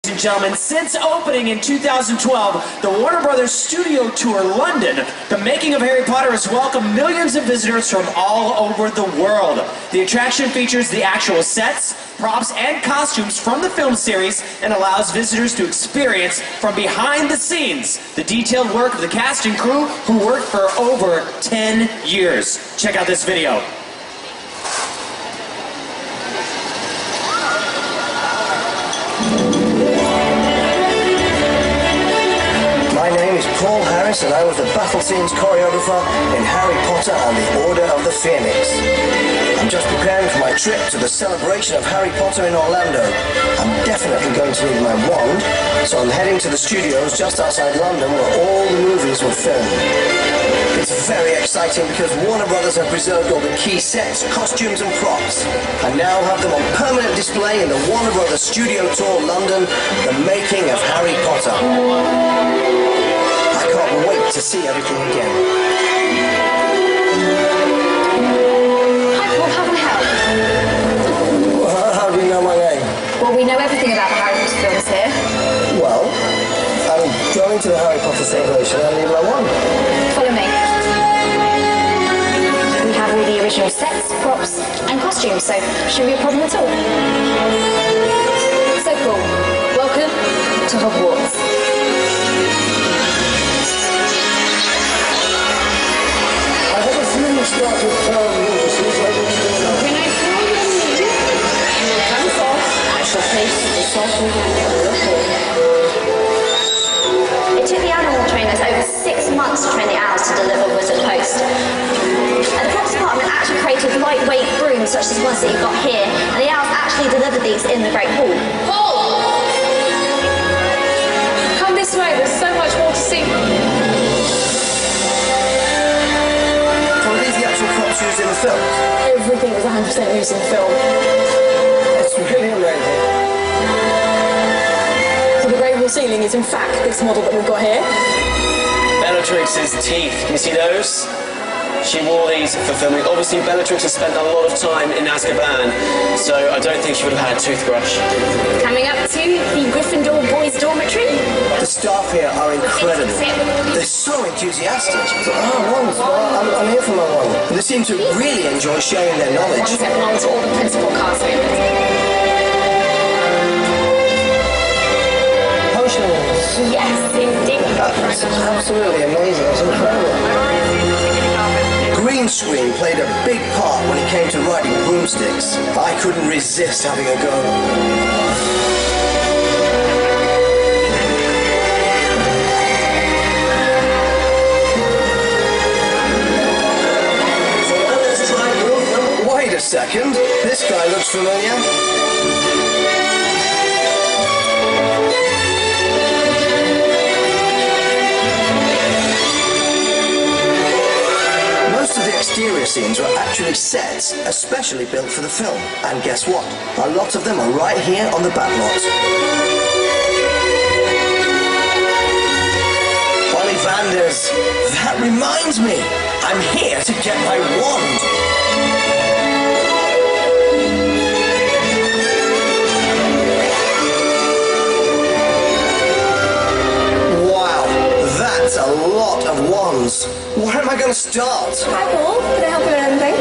Ladies and gentlemen, since opening in 2012, the Warner Brothers Studio Tour London, the making of Harry Potter has welcomed millions of visitors from all over the world. The attraction features the actual sets, props, and costumes from the film series and allows visitors to experience from behind the scenes the detailed work of the cast and crew who worked for over 10 years. Check out this video. My name is Paul Harris and I was the battle scenes choreographer in Harry Potter and the Order of the Phoenix. I'm just preparing for my trip to the celebration of Harry Potter in Orlando. I'm definitely going to need my wand, so I'm heading to the studios just outside London where all the movies were filmed. It's very exciting because Warner Brothers have preserved all the key sets, costumes and props. I now have them on permanent display in the Warner Brothers Studio Tour London, the making of Harry Potter. I can't wait to see everything again. Hi Paul, how can I help? How do you know my name? Well, we know everything about the Harry Potter films here. Well, I'm going to the Harry Potter celebration and I need my wand. Follow me. We have all the original sets, props and costumes, so shouldn't be a problem at all. So Paul, welcome to Hogwarts. I have a feeling start with When I call you, come off. I shall face the softly. It took the animal trainers over 6 months to train the owls to deliver Wizard Post. And the props department actually created lightweight brooms such as the ones that you've got here, and the owls actually delivered these in the Great Hall. Paul! Come this way, there's so much more to see. Are these the actual props used in the film? Everything was 100% used in the film. It's really amazing. So the Great Hall ceiling is in fact this model that we've got here. Bellatrix's teeth, can you see those? She wore these for filming. Obviously, Bellatrix has spent a lot of time in Azkaban, so I don't think she would have had a toothbrush. Coming up to the Gryffindor boys' dormitory. The staff here are incredible. They're so enthusiastic. Wands. Well, I'm here for my wand. They seem to really enjoy sharing their knowledge. Ones that belong to all the principal cast members. Potions. Yes, indeed. That's absolutely amazing. It's incredible. Green screen played a big part when it came to riding broomsticks. I couldn't resist having a go. Wait a second, this guy looks familiar. Most of the exterior scenes were actually sets, especially built for the film. And guess what? A lot of them are right here on the back lot. Ollivanders, that reminds me, I'm here to get my wand. That's a lot of wands. Where am I going to start? Hi Paul, can I help you with anything?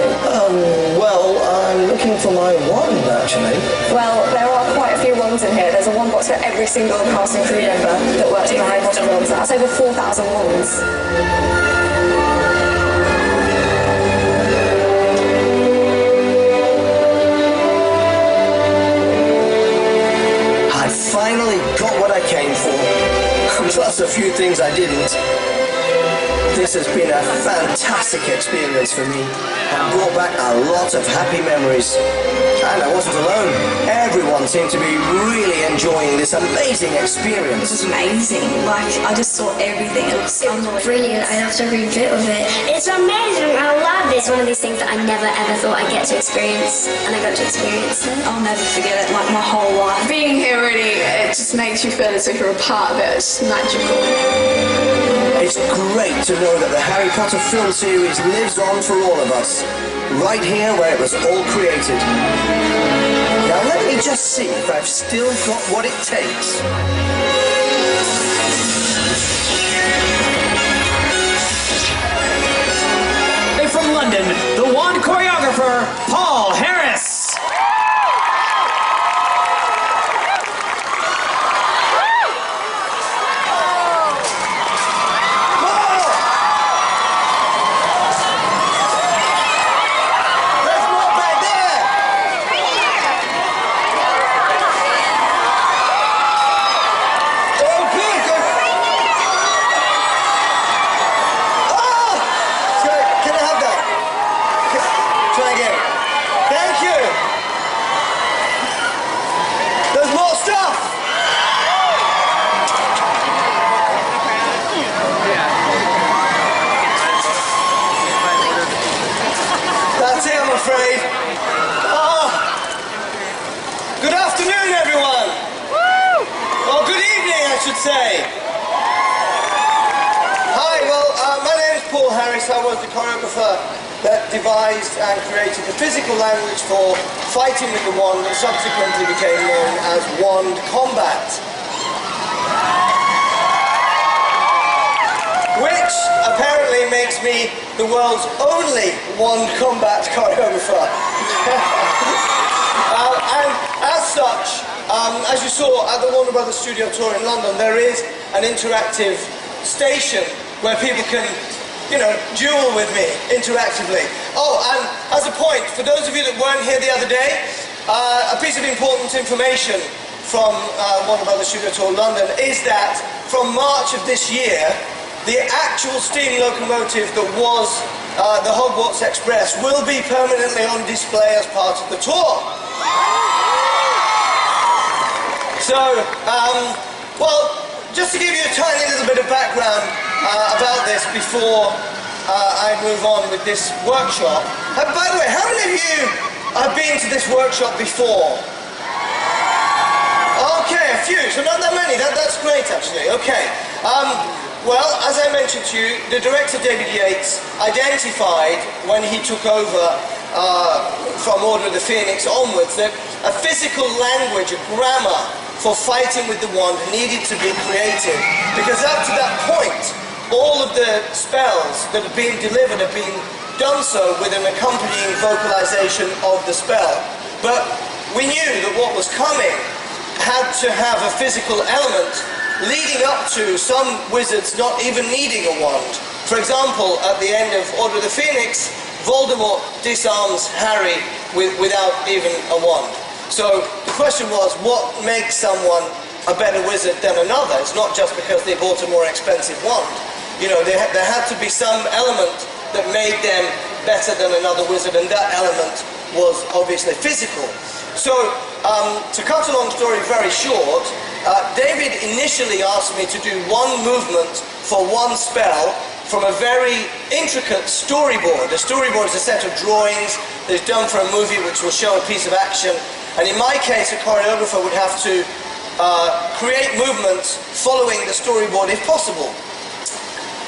Well, I'm looking for my wand, actually. Well, there are quite a few wands in here. There's a wand box for every single cast and crew member that works in the Harry Potter films. That's over 4,000 wands. I finally got what I came for. Plus a few things I didn't. This has been a fantastic experience for me and brought back a lot of happy memories. And I wasn't alone. Everyone seemed to be really enjoying this amazing experience. It was amazing. Like, I just saw everything. It was Brilliant. I loved every bit of it. It's amazing. I love it. It's one of these things that I never ever thought I'd get to experience, and I got to experience it. I'll never forget it, like my whole life. Being here really, it just makes you feel as if you're a part of it. It's magical. It's great to know that the Harry Potter film series lives on for all of us, right here where it was all created. Now let me just see if I've still got what it takes. From London, the wand choreographer, Paul Harris. Afraid. Oh, good afternoon, everyone. Or good evening, I should say. Hi, well, my name is Paul Harris. I was the choreographer that devised and created the physical language for fighting with the wand that subsequently became known as wand combat. Which apparently makes me the world's only wand combat choreographer. And as such, as you saw at the Warner Brothers studio tour in London, there is an interactive station where people can, you know, duel with me interactively. Oh, and as a point, for those of you that weren't here the other day, a piece of important information from Warner Brothers studio tour London is that from March of this year, the actual steam locomotive that was the Hogwarts Express will be permanently on display as part of the tour. So, well, just to give you a tiny little bit of background about this before I move on with this workshop. By the way, how many of you have been to this workshop before? Okay, a few, so not that many. That's great, actually. Okay. Well, as I mentioned to you, the director David Yates identified when he took over from Order of the Phoenix onwards that a physical language, a grammar for fighting with the wand needed to be created, because up to that point all of the spells that have been delivered have been done so with an accompanying vocalization of the spell. But we knew that what was coming had to have a physical element leading up to some wizards not even needing a wand. For example, at the end of Order of the Phoenix, Voldemort disarms Harry without even a wand. So the question was, what makes someone a better wizard than another? It's not just because they bought a more expensive wand. You know, there had to be some element that made them better than another wizard, and that element was obviously physical. So, to cut a long story very short, David initially asked me to do one movement for one spell from a very intricate storyboard. A storyboard is a set of drawings that's done for a movie which will show a piece of action. And in my case, a choreographer would have to create movements following the storyboard if possible.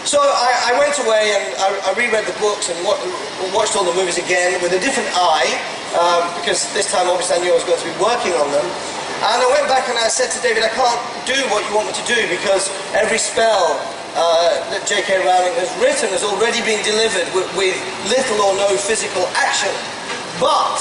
So I went away and I reread the books and watched all the movies again with a different eye, because this time obviously I knew I was going to be working on them. And I went back and I said to David, I can't do what you want me to do because every spell that J.K. Rowling has written has already been delivered with little or no physical action. But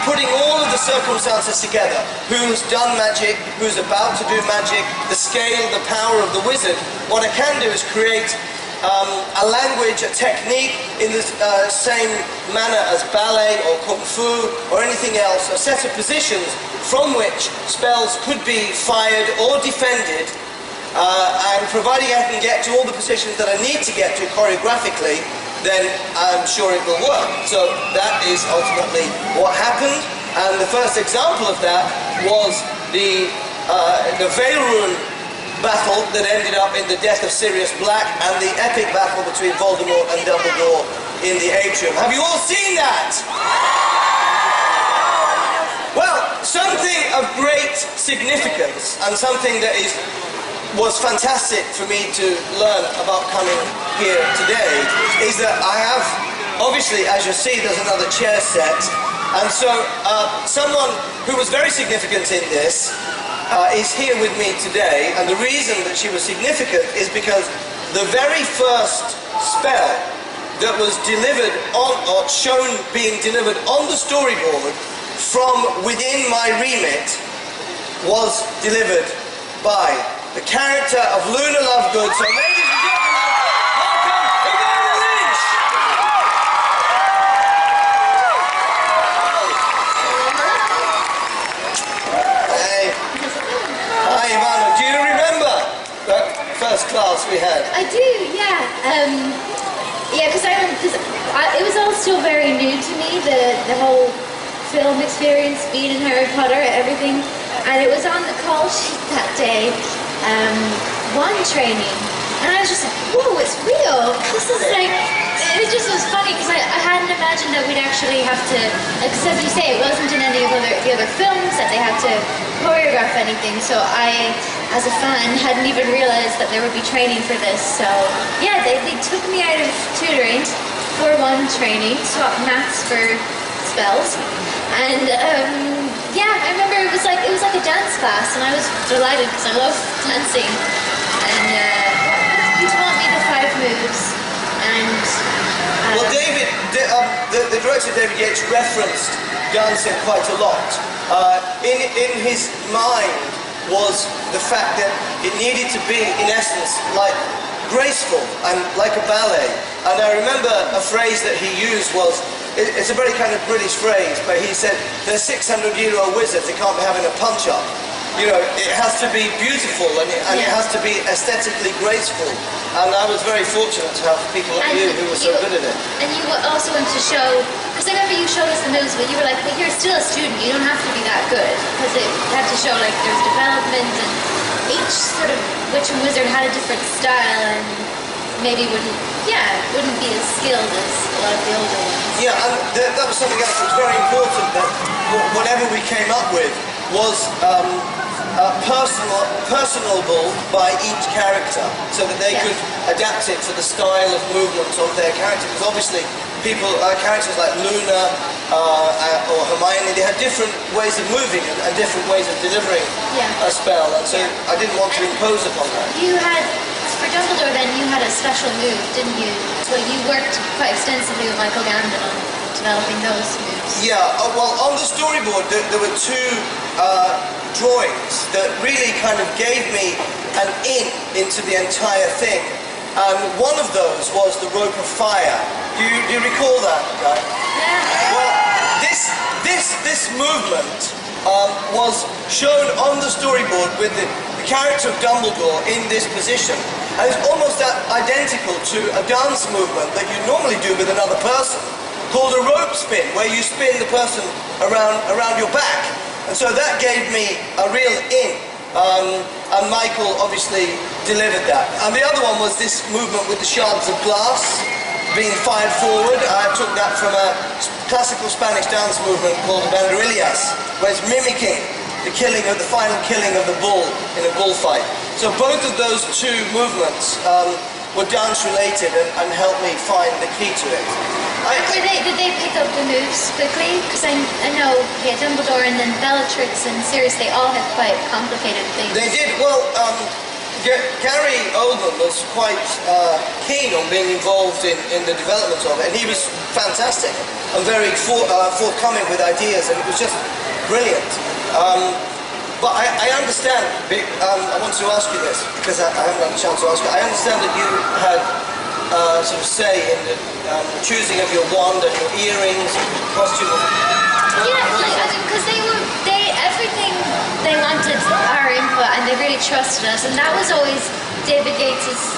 putting all of the circumstances together, who's done magic, who's about to do magic, the scale, the power of the wizard, what I can do is create a language, a technique in the same manner as ballet or kung fu or anything else, a set of positions from which spells could be fired or defended, and providing I can get to all the positions that I need to get to choreographically, then I'm sure it will work. So that is ultimately what happened, and the first example of that was the Veil Rune battle that ended up in the death of Sirius Black and the epic battle between Voldemort and Dumbledore in the atrium. Have you all seen that? Well, something of great significance and something that is was fantastic for me to learn about coming here today is that I have, obviously, as you see, there's another chair set, and so someone who was very significant in this is here with me today, and the reason that she was significant is because the very first spell that was delivered on, or shown being delivered on the storyboard from within my remit was delivered by the character of Luna Lovegood. So ladies and gentlemen, welcome Evanna Lynch! Hey. Hi Evanna, do you remember that first class we had? I do, yeah. Yeah, because it was all still very new to me, the whole film experience, being in Harry Potter, everything. And it was on the call sheet that day, one training, and I was just like, whoa, it's real. This is like, it just was funny because I hadn't imagined that we'd actually have to, because as you say, it wasn't in any of the other films that they had to choreograph anything, so I, as a fan, hadn't even realized that there would be training for this. So yeah, they took me out of tutoring for one training, swapped maths for spells, and yeah, I remember it was like a dance class, and I was delighted because I love dancing. And he taught me the 5 moves. And well, David, the director David Yates referenced dancing quite a lot. In his mind was the fact that it needed to be, in essence, like graceful and like a ballet. And I remember a phrase that he used was, it's a very kind of British phrase, but he said, they're 600-year-old wizards, they can't be having a punch-up. You know, it has to be beautiful and it has to be aesthetically graceful. And I was very fortunate to have people like you who were so good at it. And you also went to show, because I remember you showed us the moves, but you were like, but you're still a student, you don't have to be that good. Because it had to show like there's development, and each sort of witch and wizard had a different style, and maybe wouldn't be as skilled as a lot of the older ones. Yeah, and that was something else that was very important, that whatever we came up with was personable by each character, so that they could adapt it to the style of movement of their character. Because obviously, characters like Luna or Hermione, they had different ways of moving and different ways of delivering a spell, and so I didn't want to impose upon that. You had, for Dumbledore then, you had a special move, didn't you? So you worked quite extensively with Michael Gambon on developing those moves. Yeah, well, on the storyboard there were 2 drawings that really kind of gave me an into the entire thing. And one of those was the rope of fire. Do you recall that, guy? Yeah. Well, this movement was shown on the storyboard with the character of Dumbledore in this position. And it's almost identical to a dance movement that you normally do with another person, called a rope spin, where you spin the person around your back. And so that gave me a real and Michael obviously delivered that. And the other one was this movement with the shards of glass being fired forward. I took that from a classical Spanish dance movement called banderillas, where it's mimicking the final killing of the bull in a bullfight. So both of those 2 movements were dance related and helped me find the key to it. Did they pick up the moves quickly? Because I know Dumbledore and then Bellatrix and Sirius, they all had quite complicated things. They did. Well, Gary Oldman was quite keen on being involved in the development of it, and he was fantastic and very forthcoming with ideas, and it was just brilliant. But I understand, I want to ask you this, because I haven't had a chance to ask you. I understand that you had sort of say in the choosing of your wand and your earrings, costume. Yeah, because everything they wanted our input, and they really trusted us, and that was always David Yates'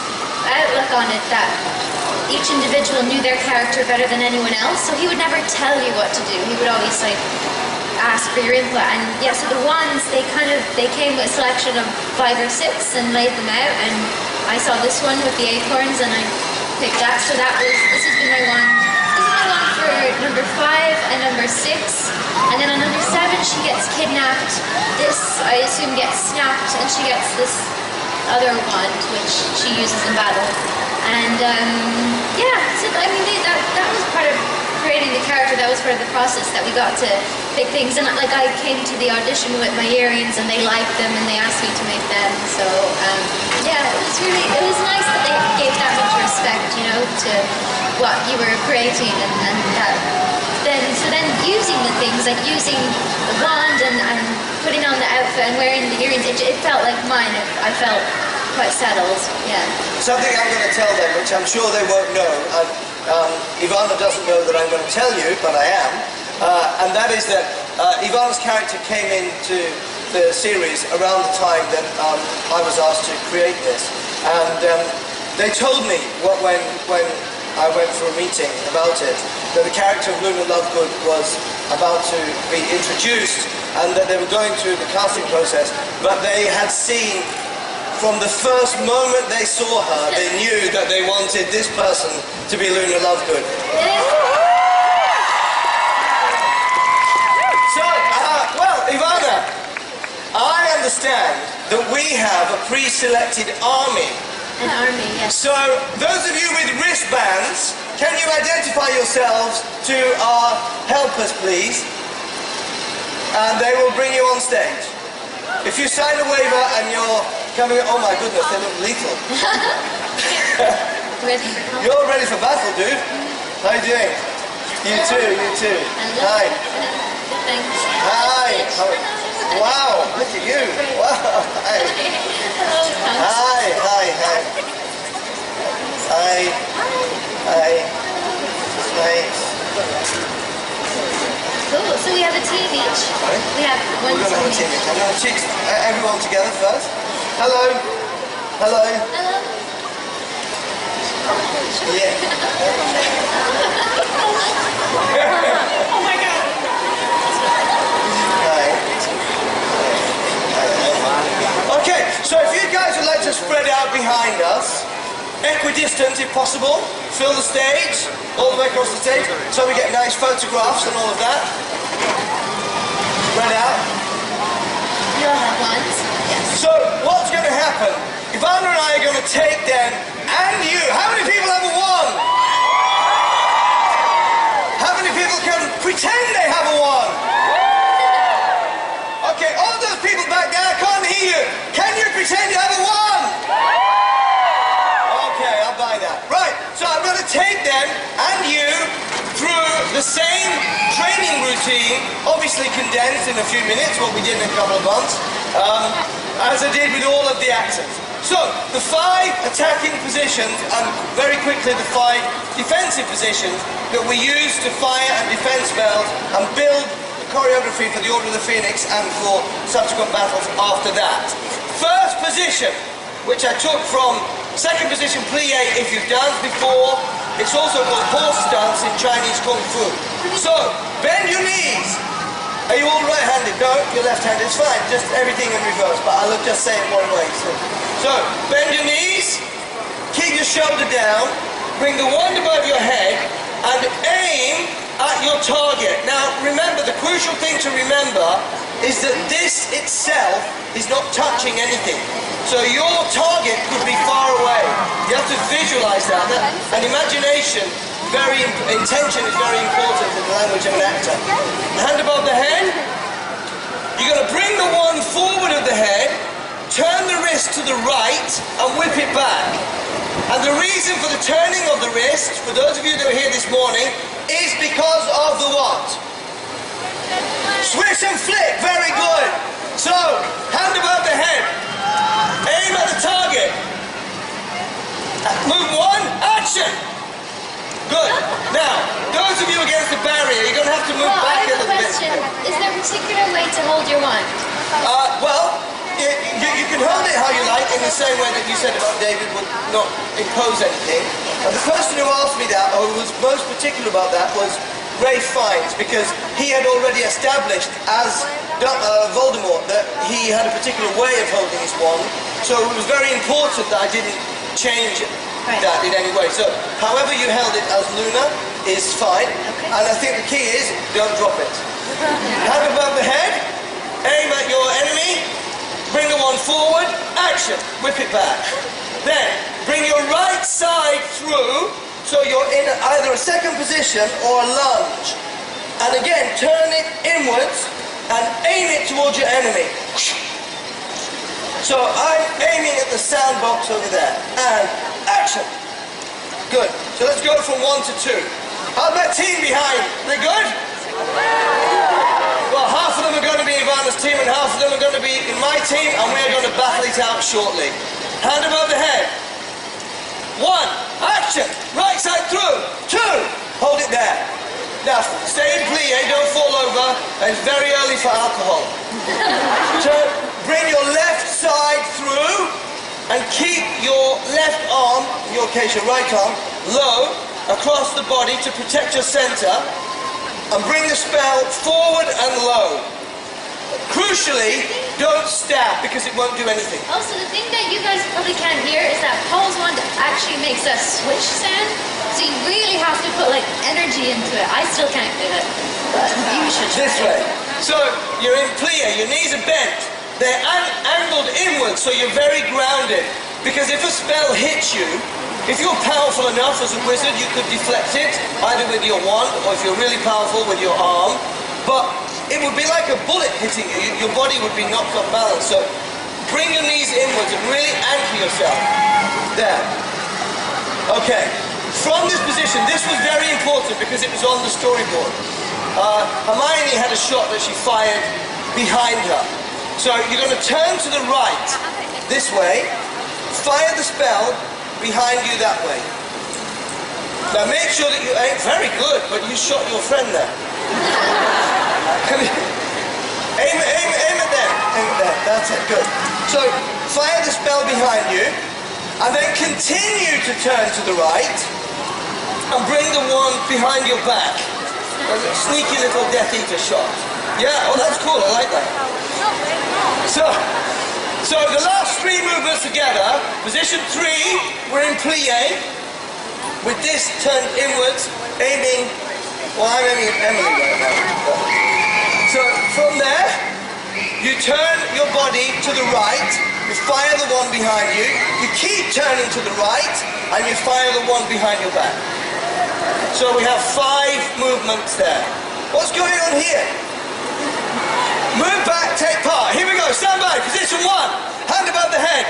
outlook on it, that each individual knew their character better than anyone else, so he would never tell you what to do. He would always ask for your input. And yeah, so the wands, they came with a selection of 5 or 6 and laid them out, and I saw this one with the acorns and I picked that. So this has been my wand. This is my wand for number 5 and number 6, and then on number 7 she gets kidnapped. This, I assume, gets snapped, and she gets this other wand, which she uses in battle. And yeah, so I mean that was part of creating the character. That was part of the process that we got to pick things. And like I came to the audition with my earrings, and they liked them, and they asked me to make them. So yeah, it was nice that they gave that much respect, you know, to what you were creating, and that. Then using the things, like using the wand and putting on the outfit and wearing the earrings, it felt like mine. I felt quite settled, yeah. Something I'm going to tell them, which I'm sure they won't know, and Evanna doesn't know that I'm going to tell you, but I am, and that is that Evanna's character came into the series around the time that I was asked to create this, and they told me when I went for a meeting about it, that the character of Luna Lovegood was about to be introduced and that they were going through the casting process, but they had seen, from the first moment they saw her, they knew that they wanted this person to be Luna Lovegood. So, well, Evanna, I understand that we have a pre-selected army. An army, yes. So, those of you with wristbands, can you identify yourselves to our helpers, please? And they will bring you on stage. If you sign a waiver and you're coming, oh my goodness, they look lethal. You're ready for battle, dude. How you doing? You too, you too. Hi. Thanks. Hi. Wow, look at you. Wow. Hi. Hi, hi, hi. Hi. Hi. Hi. Cool, so we have a team each. Sorry? We have one We're going to have a team team each. I'm going to teach everyone together first. Hello. Hello. Hello. Yeah. Oh my god. Hi. Okay, so if you guys would like to spread out behind us, equidistant if possible, fill the stage, all the way across the stage, so we get nice photographs and all of that. Spread out. You all have wands? Yes. So, what's going to happen? Evanna and I are going to take them, and you. How many people have a wand? How many people can pretend they have a wand? Okay, all those people back there, I can't hear you. Can you pretend you have a wand? Okay, I'll buy that. Right, so I'm going to take them and you through the same training routine, obviously condensed in a few minutes, what we did in a couple of months, as I did with all of the actors. So, the 5 attacking positions and very quickly the 5 defensive positions that we use to fire and defend spells and build the choreography for the Order of the Phoenix and for subsequent battles after that. First position, which I took from second position plie if you've danced before. It's also called horse dance in Chinese Kung Fu. So, bend your knees. Are you all right-handed? No, you're left-handed. It's fine, just everything in reverse, but I'll just say it one way. So, bend your knees, keep your shoulder down, bring the wand above your head, and aim at your target. Now, remember, the crucial thing to remember is that this itself is not touching anything. So your target could be far away. You have to visualize that. And imagination, intention is very important in the language of an actor. Hand above the head. You're going to bring the wand forward of the head, turn the wrist to the right, and whip it back. And the reason for the turning of the wrist, for those of you that were here this morning, is because of the what? Swish and flick, very good. So, hand above the head. Aim at the target. Move 1, action. Good. Now, those of you against the barrier, you're going to have to move back a little bit. I have a question. Is there a particular way to hold your wand? Well, you can hold it how you like, in the same way that you said about David would not impose anything. And the person who asked me that, or who was most particular about that, was Ralph Fiennes, because he had already established as Voldemort that he had a particular way of holding his wand, so it was very important that I didn't change that in any way. So, however you held it as Luna is fine, and I think the key is don't drop it. Hand above the head, aim at your enemy, bring the one forward, action, whip it back. Then, bring your right side through, so you're in either a second position or a lunge. And again, turn it inwards and aim it towards your enemy. So I'm aiming at the sound box over there. And action. Good. So let's go from 1 to 2. How's my team behind? They good? Well, half of them are going to be Evanna's team and half of them are going to be in my team, and we're going to battle it out shortly. Hand above the head. 1, action. Right side through. 2, hold it there. Now, stay in plie, don't fall over. It's very early for alcohol. Turn, bring your left side through and keep your left arm, in your case your right arm, low across the body to protect your center, and bring the spell forward and low. Crucially, don't stab because it won't do anything. Also, the thing that you guys probably can't hear is that Paul's wand actually makes a switch sound, so you really have to put like energy into it. I still can't do it, but you should try. This way. So you're in plie, your knees are bent. They're angled inwards, so you're very grounded. Because if a spell hits you, if you're powerful enough as a wizard, you could deflect it, either with your wand, or if you're really powerful, with your arm. But it would be like a bullet hitting you. Your body would be knocked off balance. So bring your knees inwards and really anchor yourself. There. Okay. From this position, this was very important because it was on the storyboard. Hermione had a shot that she fired behind her. So you're going to turn to the right, this way, fire the spell behind you that way. Now make sure that you aim, very good, but you shot your friend there. Aim at them, aim at them, that's it, good. So fire the spell behind you, and then continue to turn to the right, and bring the wand behind your back. A sneaky little Death Eater shot. Yeah, oh that's cool, I like that. So the last 3 movements together, position 3, we're in plie, with this turned inwards, aiming, well I'm aiming at Emily right now. So from there, you turn your body to the right, you fire the one behind you, you keep turning to the right, and you fire the one behind your back. So we have 5 movements there. What's going on here? Move back, take part. Here we go, stand by, position 1. Hand above the head.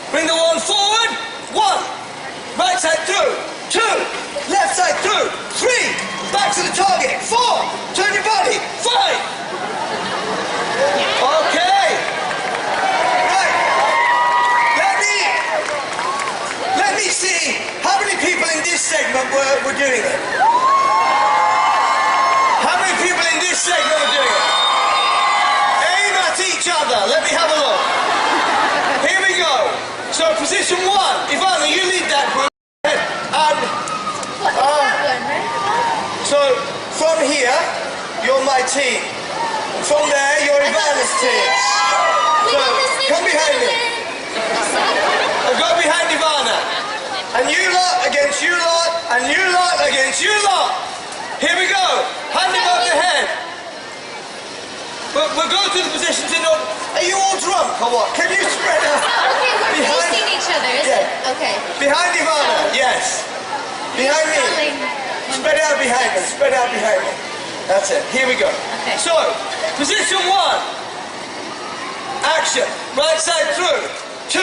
Bring the wand forward. 1. Right side through. 2. Left side through. 3. Back to the target. 4. Turn your body. 5. Okay. Right. Let me see how many people in this segment were doing it. How many people in this segment were doing it? Aim at each other. Let me have a look. Here we go. So position 1. Evanna, you lead that group. And so from here, you're my team. From there, you're Evanna's team. So come behind me. And go behind Evanna. And you lot against you lot, and you lot against you lot. Here we go. Hand above the head. We'll go through the positions in order. Are you all drunk or what? Can you spread out? Okay, we're facing each other, is it? Okay. Behind Evanna, yes. Behind me. Spread out behind me. Spread out behind me. That's it. Here we go. Okay. So, position 1. Action. Right side through. 2.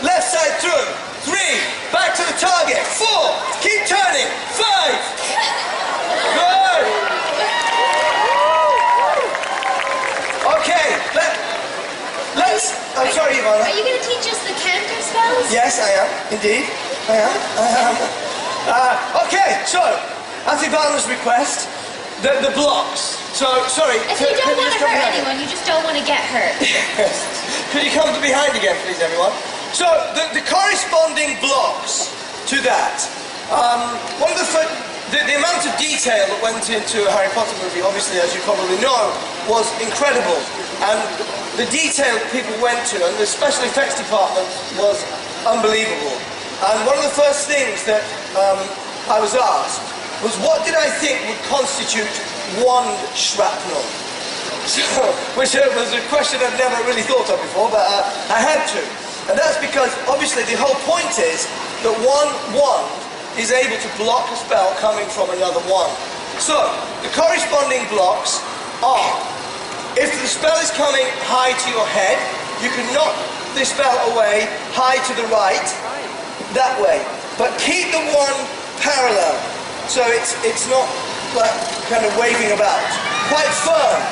Left side through. 3. Back to the target. 4. Keep turning. 5. Good. Okay. Let's. I'm sorry, Evanna. Are you going to teach us the counter spells? Yes, I am. Indeed. I am. Okay, so, at Evanna's request, the blocks. So, sorry. If you don't want to hurt anyone, you just don't want to get hurt. Yes. Could you come to behind again, please, everyone? So, the corresponding blocks to that. One of the amount of detail that went into a Harry Potter movie, obviously, as you probably know, was incredible. And the detail that people went to, and the special effects department was unbelievable. And one of the first things that I was asked was, what did I think would constitute wand shrapnel? So, which was a question I've never really thought of before, but I had to. And that's because, obviously, the whole point is that one wand is able to block a spell coming from another wand. So, the corresponding blocks are, if the spell is coming high to your head, you can knock the spell away high to the right, that way. But keep the wand parallel, so it's not like kind of waving about. Quite firm,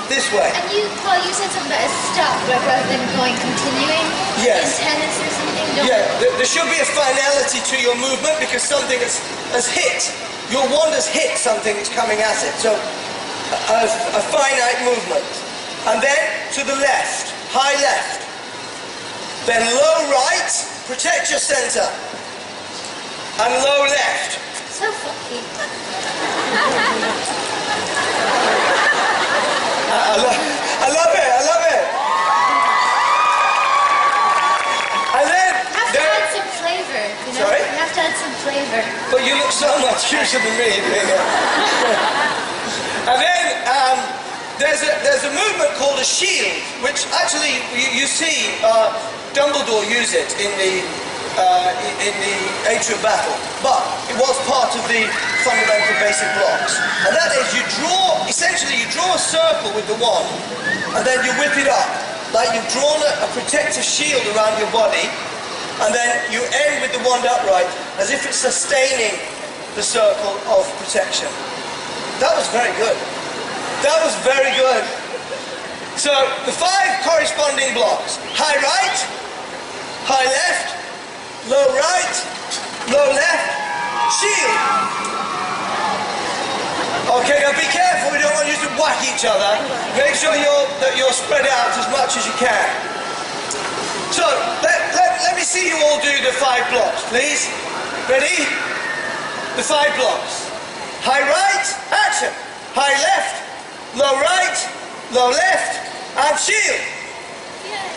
this way. And you, Paul, you said something about a stop, like rather than going continuing Yes. in tennis or something. Yeah, there should be a finality to your movement because something has hit. Your wand has hit something that's coming at it. So a finite movement. And then to the left, high left. Then low right, protect your center. And low left. So funky. I love it, I love it. And then... You have to add some flavor, you know? Sorry? You have to add some flavor. But you look so much cuter than me doing it. And then there's a movement called a shield, which actually you see Dumbledore use it in the Atrium Battle, but it was part of the fundamental basic blocks. And that is essentially you draw a circle with the wand, and then you whip it up, like you've drawn a protective shield around your body, and then you end with the wand upright, as if it's sustaining the circle of protection. That was very good. That was very good. So, the 5 corresponding blocks. High right, high left, low right, low left, shield. Okay, now be careful, we don't want you to whack each other. Make sure that you're spread out as much as you can. So, let me see you all do the 5 blocks, please. Ready? The 5 blocks. High right, action. High left, low right, low left, and shield. Yes.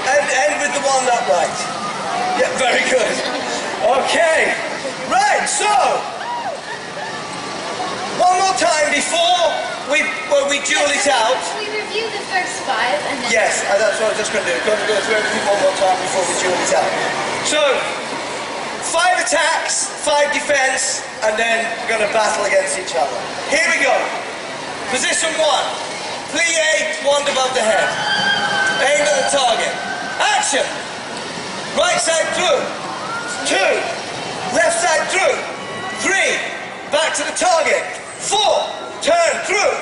And end with the wand upright. Yeah, very good. Okay. Right, so one more time before we duel it out. We review the first 5 and then... Yes, that's what I was just going to do. Going to go through everything one more time before we duel it out. So 5 attacks, 5 defense, and then we're going to battle against each other. Here we go. Position 1. Plie, wand above the head. Aim at the target. Action! Right side through. 2. Left side through. 3. Back to the target. 4. Turn through.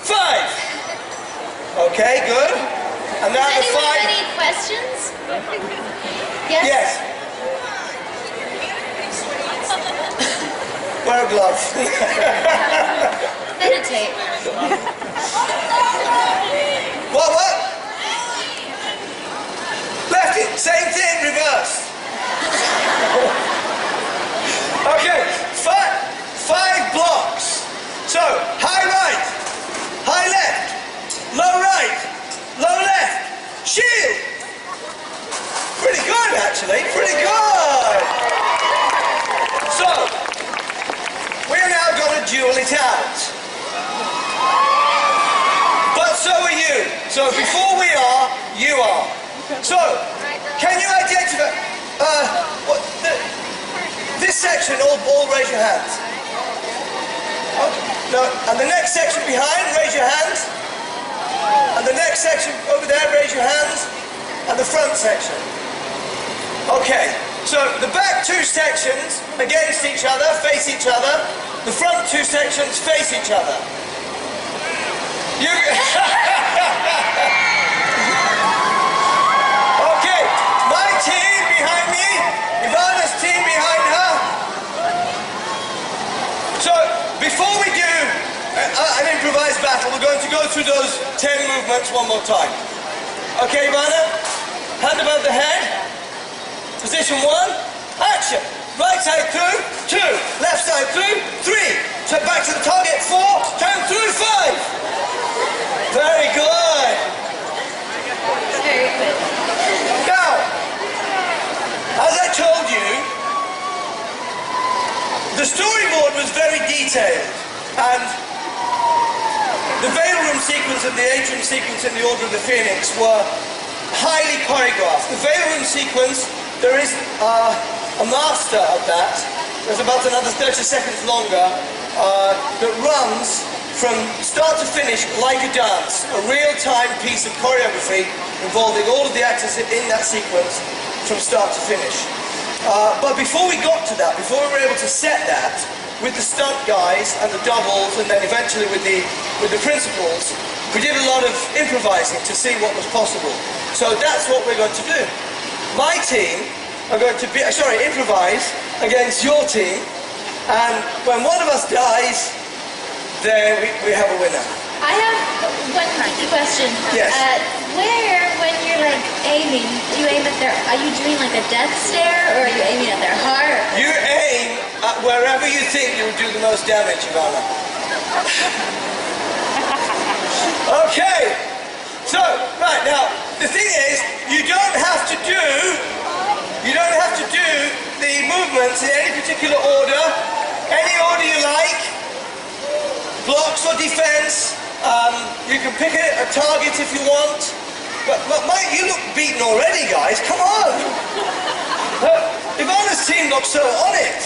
5. Okay, good. And now the 5. Anyone have any questions? Yes? Yes. Wear a glove. Meditate. What? Left it. Same thing, reverse. Okay, 5 blocks. So, high right, high left, low right, low left, shield. Pretty good, actually. Pretty good. So, we're now going to duel it out. But so are you. So before we are, you are. So, can you identify this section? All raise your hands. Okay. No, and the next section behind, raise your hands. And the next section over there, raise your hands. And the front section. Okay. So the back 2 sections against each other, face each other. The front 2 sections face each other. Okay, my team behind me, Evanna's team behind her. So before we do an improvised battle, we're going to go through those 10 movements one more time. Okay, Evanna? Hand above the head. Position 1, action. Right side through, 2. Left side through, 3. Turn back to the target, 4. Turn through, 5. Very good. Very good. Now, as I told you, the storyboard was very detailed, and the Veil Room sequence and the atrium sequence in the Order of the Phoenix were highly choreographed. The veil room sequence, there is a master of that. There's about another 30 seconds longer that runs from start to finish like a dance, a real-time piece of choreography involving all of the actors in that sequence from start to finish. But before we got to that, before we were able to set that with the stunt guys and the doubles and then eventually with the principals, we did a lot of improvising to see what was possible. So that's what we're going to do. My team are going to improvise against your team, and when one of us dies, then we have a winner. I have one tricky question. Yes. Where, when you're like aiming, do you aim at their, are you doing like a death stare, or are you aiming at their heart? You aim at wherever you think you'll do the most damage, Evanna. Okay. So, right now, the thing is, you don't have to do the movements in any particular order, any order you like. Blocks or defense, you can pick a target if you want. But Mike, you look beaten already, guys. Come on. Evanna's team looks so on it.